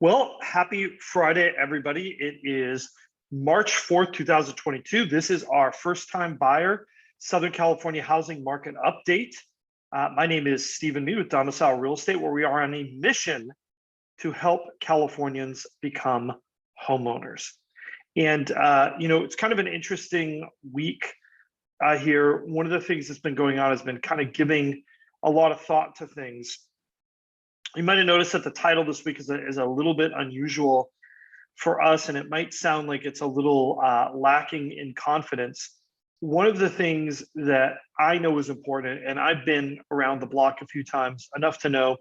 Well, happy Friday, everybody. It is March 4th, 2022. This is our first time buyer Southern California housing market update. My name is Stephen Meade with Domicile Real Estate, where we are on a mission to help Californians become homeowners. And, it's kind of an interesting week here. One of the things that's been going on has been kind of giving a lot of thought to things. You might have noticed that the title this week is a little bit unusual for us, and it might sound like it's a little lacking in confidence. One of the things that I know is important, and I've been around the block a few times, enough to know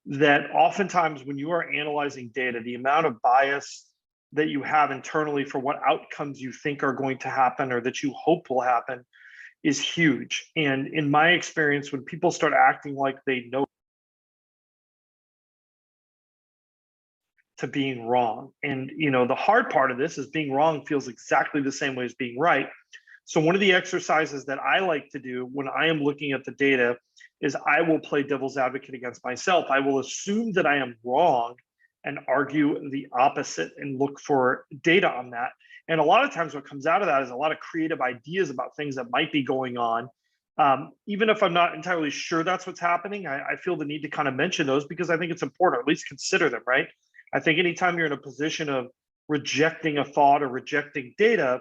that oftentimes when you are analyzing data, the amount of bias that you have internally for what outcomes you think are going to happen or that you hope will happen is huge. And in my experience, when people start acting like they know to being wrong. And the hard part of this is being wrong feels exactly the same way as being right. So one of the exercises that I like to do when I am looking at the data is I will play devil's advocate against myself. I will assume that I am wrong and argue the opposite and look for data on that. And a lot of times what comes out of that is a lot of creative ideas about things that might be going on. Even if I'm not entirely sure that's what's happening, I feel the need to kind of mention those because I think it's important, or at least consider them, right? I think anytime you're in a position of rejecting a thought or rejecting data,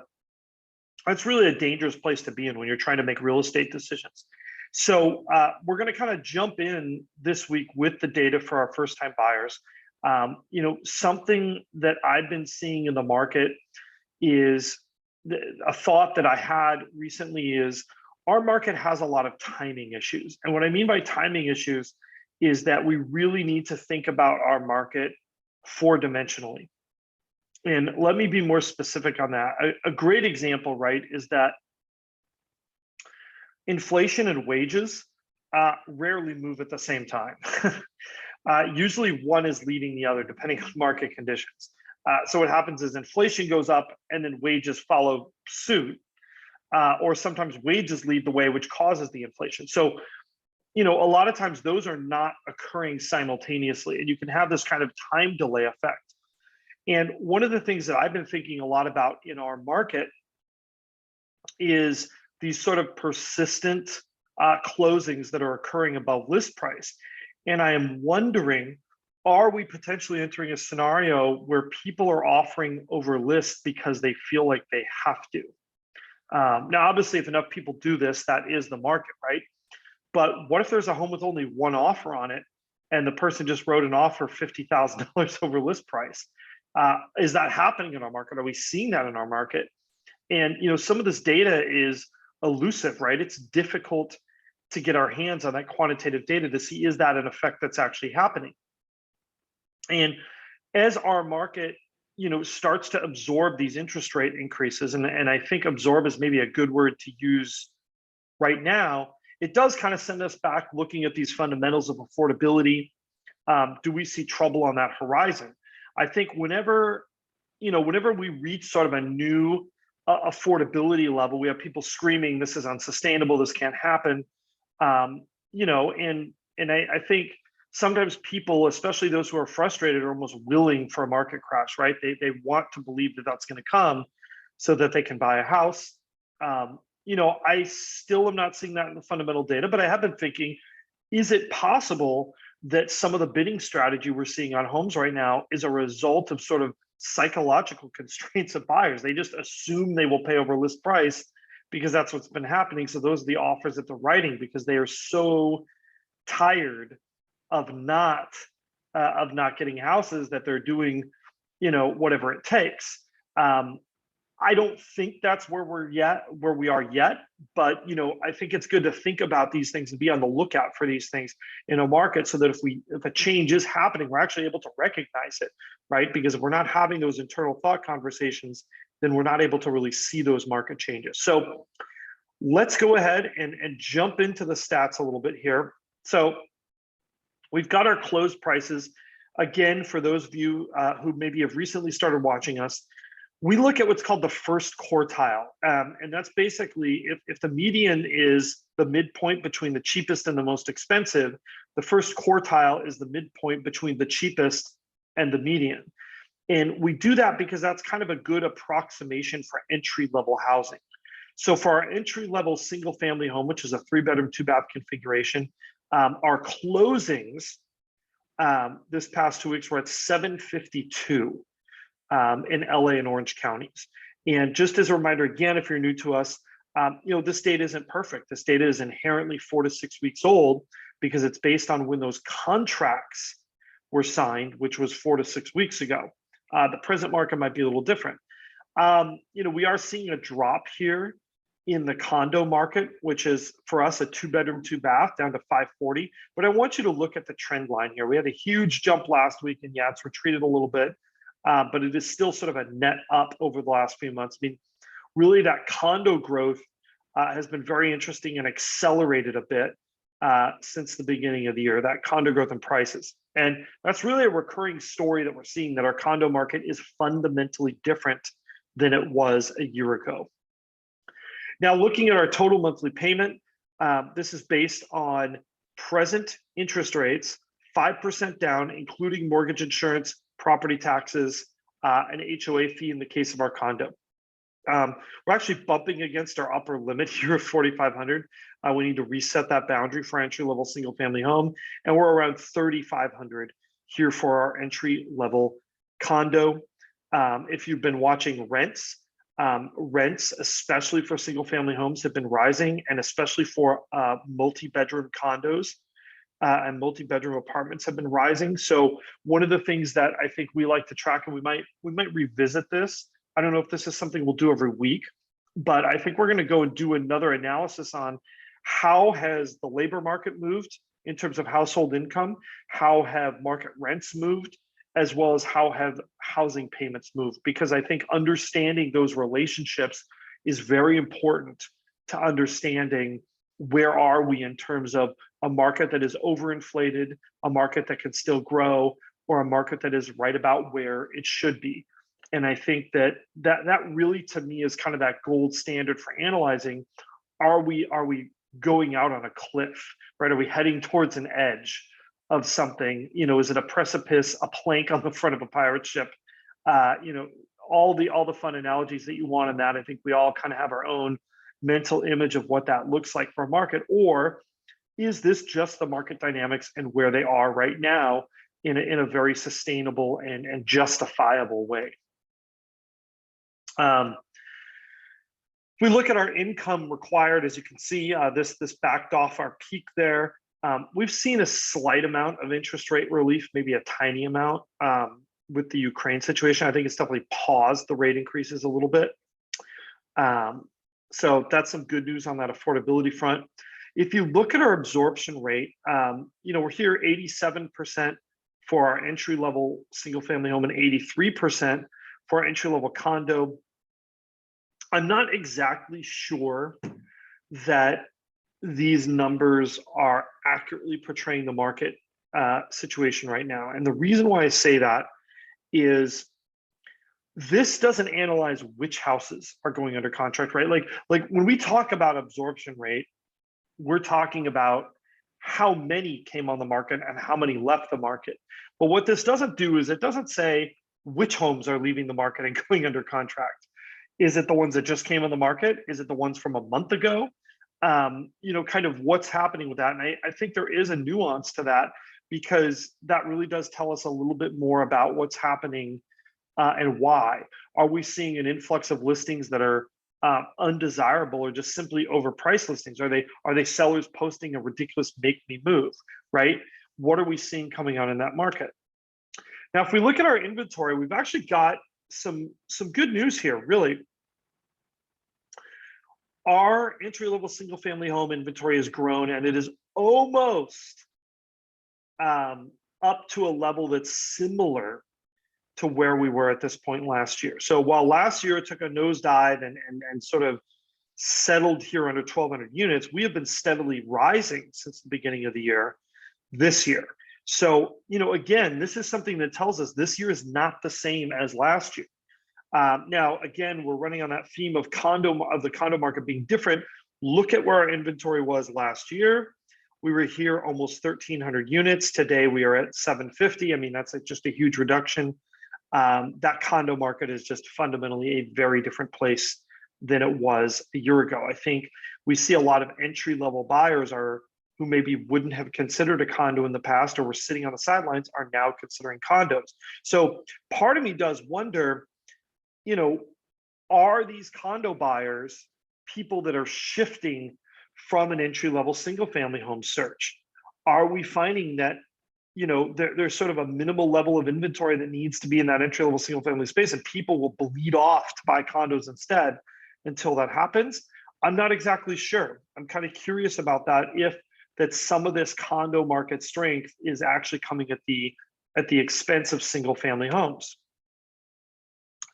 that's really a dangerous place to be in when you're trying to make real estate decisions. So we're going to kind of jump in this week with the data for our first-time buyers. Something that I've been seeing in the market is a thought that I had recently is our market has a lot of timing issues. And what I mean by timing issues is that we really need to think about our market four-dimensionally. And let me be more specific on that. A great example, right, is that inflation and wages rarely move at the same time. Usually one is leading the other, depending on market conditions. So what happens is inflation goes up and then wages follow suit, or sometimes wages lead the way, which causes the inflation. So a lot of times those are not occurring simultaneously, and you can have this kind of time delay effect. And one of the things that I've been thinking a lot about in our market is these sort of persistent closings that are occurring above list price. And I am wondering, are we potentially entering a scenario where people are offering over list because they feel like they have to? Now, obviously, if enough people do this, that is the market, right? But what if there's a home with only one offer on it and the person just wrote an offer $50,000 over list price? Is that happening in our market? Are we seeing that in our market? And some of this data is elusive, right? It's difficult to get our hands on that quantitative data to see, is that an effect that's actually happening? And as our market starts to absorb these interest rate increases, and I think absorb is maybe a good word to use right now, it does kind of send us back looking at these fundamentals of affordability. Do we see trouble on that horizon? I think whenever we reach sort of a new affordability level, we have people screaming, this is unsustainable, this can't happen. And I think sometimes people, especially those who are frustrated, are almost willing for a market crash, right? They want to believe that that's going to come so that they can buy a house. I still am not seeing that in the fundamental data, but I have been thinking, is it possible that some of the bidding strategy we're seeing on homes right now is a result of sort of psychological constraints of buyers? They just assume they will pay over list price because that's what's been happening. So those are the offers that they're writing because they are so tired of not getting houses that they're doing, whatever it takes. I don't think that's where we are yet, but I think it's good to think about these things and be on the lookout for these things in a market so that if a change is happening, we're actually able to recognize it, right? Because if we're not having those internal thought conversations, then we're not able to really see those market changes. So let's go ahead and jump into the stats a little bit here. So we've got our closed prices. Again, for those of you who maybe have recently started watching us, we look at what's called the first quartile. And that's basically if the median is the midpoint between the cheapest and the most expensive, the first quartile is the midpoint between the cheapest and the median. And we do that because that's kind of a good approximation for entry-level housing. So for our entry-level single-family home, which is a 3-bedroom, 2-bath configuration, our closings this past 2 weeks were at 752 in LA and Orange counties. And just as a reminder, again, if you're new to us, this data isn't perfect. This data is inherently 4 to 6 weeks old because it's based on when those contracts were signed, which was 4 to 6 weeks ago. The present market might be a little different. We are seeing a drop here in the condo market, which is for us a 2-bedroom, 2-bath down to 540. But I want you to look at the trend line here. We had a huge jump last week, and yeah, it's retreated a little bit, but it is still sort of a net up over the last few months. I mean, really that condo growth has been very interesting and accelerated a bit since the beginning of the year, that condo growth and prices. And that's really a recurring story that we're seeing, that our condo market is fundamentally different than it was a year ago. Now, looking at our total monthly payment, this is based on present interest rates, 5% down, including mortgage insurance, property taxes, an HOA fee in the case of our condo. We're actually bumping against our upper limit here of 4,500. We need to reset that boundary for entry-level single-family home, and we're around 3,500 here for our entry-level condo. If you've been watching rents, especially for single-family homes, have been rising, and especially for multi-bedroom condos and multi-bedroom apartments have been rising. So one of the things that I think we like to track, and we might revisit this. I don't know if this is something we'll do every week, but I think we're going to go and do another analysis on how has the labor market moved in terms of household income, how have market rents moved, as well as how have housing payments moved, because I think understanding those relationships is very important to understanding where are we in terms of a market that is overinflated, a market that can still grow, or a market that is right about where it should be. And I think that really, to me, is kind of that gold standard for analyzing, are we going out on a cliff, right? Are we heading towards an edge of something? Is it a precipice, a plank on the front of a pirate ship? All the fun analogies that you want in that. I think we all kind of have our own mental image of what that looks like for a market. Or is this just the market dynamics and where they are right now in a very sustainable and justifiable way? If we look at our income required, as you can see, this backed off our peak there. We've seen a slight amount of interest rate relief, maybe a tiny amount with the Ukraine situation. I think it's definitely paused the rate increases a little bit. So that's some good news on that affordability front. If you look at our absorption rate, we're here 87% for our entry-level single-family home and 83% for our entry-level condo. I'm not exactly sure that these numbers are accurately portraying the market situation right now. And the reason why I say that is this doesn't analyze which houses are going under contract, right? Like when we talk about absorption rate, we're talking about how many came on the market and how many left the market. But what this doesn't do is it doesn't say which homes are leaving the market and going under contract. Is it the ones that just came on the market? Is it the ones from a month ago? Kind of what's happening with that. And I think there is a nuance to that, because that really does tell us a little bit more about what's happening and why. Are we seeing an influx of listings that are undesirable or just simply overpriced listings? Are they sellers posting a ridiculous make me move, right? What are we seeing coming out in that market? Now, if we look at our inventory, we've actually got some good news here, really. Our entry-level single-family home inventory has grown, and it is almost up to a level that's similar to where we were at this point last year. So while last year it took a nosedive and sort of settled here under 1,200 units, we have been steadily rising since the beginning of the year this year. So, again, this is something that tells us this year is not the same as last year. Now, again, we're running on that theme of the condo market being different. Look at where our inventory was last year. we were here almost 1,300 units. Today we are at 750. I mean, that's just a huge reduction. That condo market is just fundamentally a very different place than it was a year ago. I think we see a lot of entry-level buyers who maybe wouldn't have considered a condo in the past or were sitting on the sidelines are now considering condos. So part of me does wonder, are these condo buyers people that are shifting from an entry-level single-family home search? Are we finding that there's sort of a minimal level of inventory that needs to be in that entry-level single-family space, and people will bleed off to buy condos instead until that happens? I'm not exactly sure. I'm kind of curious about that, if that some of this condo market strength is actually coming at the expense of single-family homes.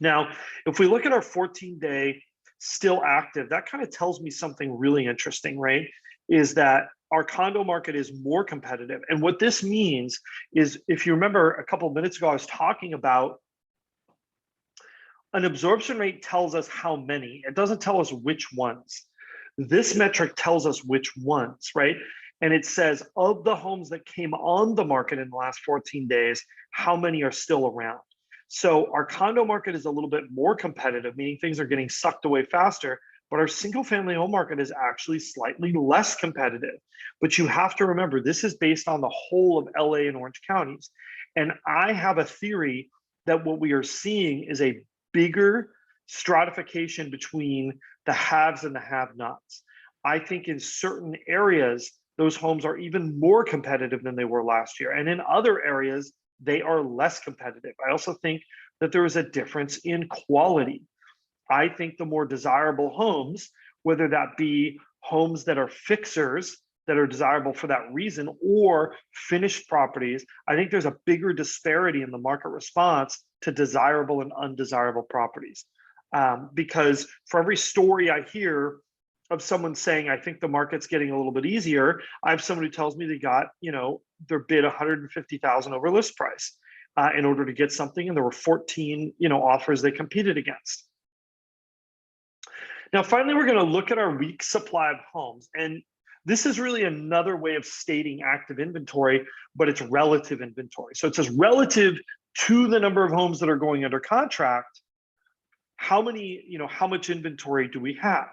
Now, if we look at our 14-day still active, that kind of tells me something really interesting, right? Is that our condo market is more competitive. And what this means is, if you remember a couple of minutes ago, I was talking about an absorption rate tells us how many. It doesn't tell us which ones. This metric tells us which ones, right? And it says, of the homes that came on the market in the last 14 days, how many are still around? So our condo market is a little bit more competitive, meaning things are getting sucked away faster, but our single family home market is actually slightly less competitive. But you have to remember, this is based on the whole of LA and Orange counties. And I have a theory that what we are seeing is a bigger stratification between the haves and the have-nots. I think in certain areas, those homes are even more competitive than they were last year. And in other areas, they are less competitive. I also think that there is a difference in quality. I think the more desirable homes, whether that be homes that are fixers that are desirable for that reason, or finished properties, I think there's a bigger disparity in the market response to desirable and undesirable properties. Because for every story I hear of someone saying, I think the market's getting a little bit easier, I have someone who tells me they got, their bid 150,000 over list price in order to get something, and there were 14, offers they competed against. Now, finally, we're going to look at our week supply of homes, and this is really another way of stating active inventory, but it's relative inventory. So it says relative to the number of homes that are going under contract, how much inventory do we have?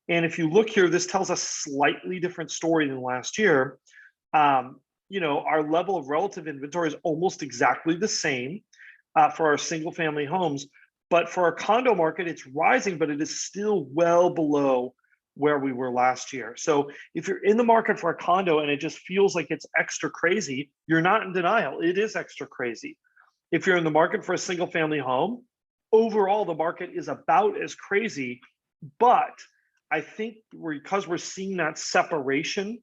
And if you look here, this tells a slightly different story than last year. Our level of relative inventory is almost exactly the same for our single family homes, but for our condo market, it's rising, but it is still well below where we were last year. So if you're in the market for a condo and it just feels like it's extra crazy, you're not in denial. It is extra crazy. If you're in the market for a single family home, overall, the market is about as crazy, but I think because we're seeing that separation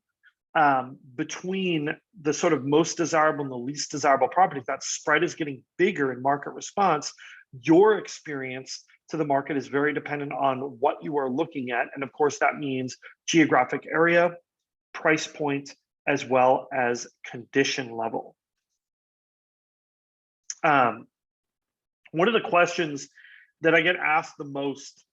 between the sort of most desirable and the least desirable properties, that spread is getting bigger in market response. Your experience to the market is very dependent on what you are looking at. And of course, that means geographic area, price point, as well as condition level. One of the questions that I get asked the most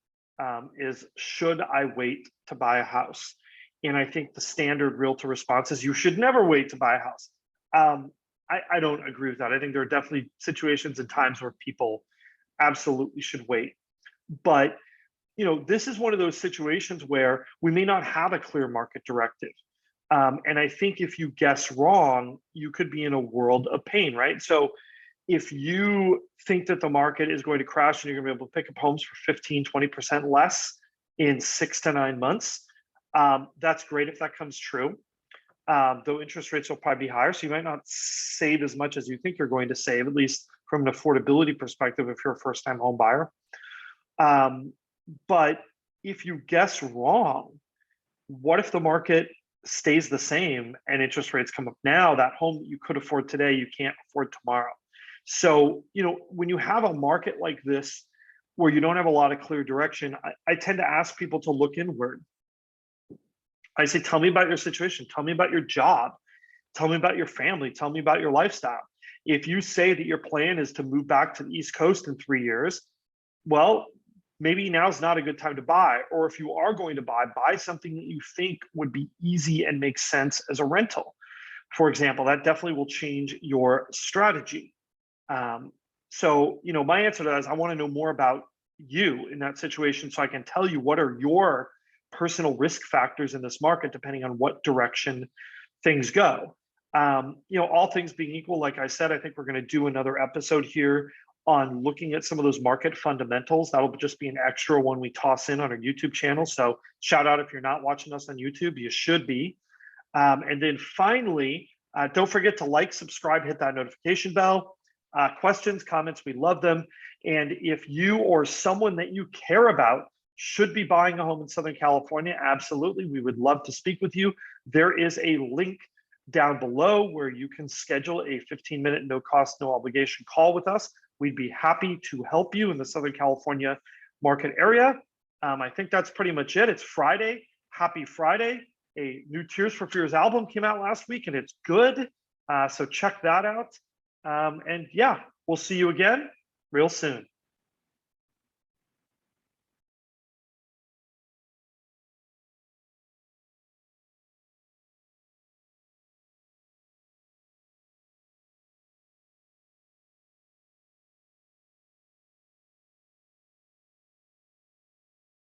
is, should I wait to buy a house? And I think the standard realtor response is, you should never wait to buy a house. I don't agree with that. I think there are definitely situations and times where people absolutely should wait. But this is one of those situations where we may not have a clear market directive. And I think if you guess wrong, you could be in a world of pain, right? So if you think that the market is going to crash and you're gonna be able to pick up homes for 15, 20% less in 6 to 9 months, that's great if that comes true. Though interest rates will probably be higher, so you might not save as much as you think you're going to save, at least from an affordability perspective if you're a first-time home buyer. But if you guess wrong, what if the market stays the same and interest rates come up now? That home that you could afford today, you can't afford tomorrow. So, when you have a market like this, where you don't have a lot of clear direction, I tend to ask people to look inward. I say, tell me about your situation. Tell me about your job. Tell me about your family. Tell me about your lifestyle. If you say that your plan is to move back to the East Coast in 3 years, well, maybe now's not a good time to buy. Or if you are going to buy something that you think would be easy and make sense as a rental. For example, that definitely will change your strategy. So, my answer to that is I want to know more about you in that situation so I can tell you what are your personal risk factors in this market, depending on what direction things go. All things being equal, like I said, I think we're going to do another episode here on looking at some of those market fundamentals. That'll just be an extra one we toss in on our YouTube channel. So shout out if you're not watching us on YouTube, you should be. And then finally, don't forget to like, subscribe, hit that notification bell. Questions, comments, we love them. And if you or someone that you care about should be buying a home in Southern California, absolutely, we would love to speak with you. There is a link down below where you can schedule a 15-minute, no cost, no obligation call with us. We'd be happy to help you in the Southern California market area. I think that's pretty much it. It's Friday. Happy Friday. A new Tears for Fears album came out last week and it's good. So check that out. And yeah, we'll see you again real soon.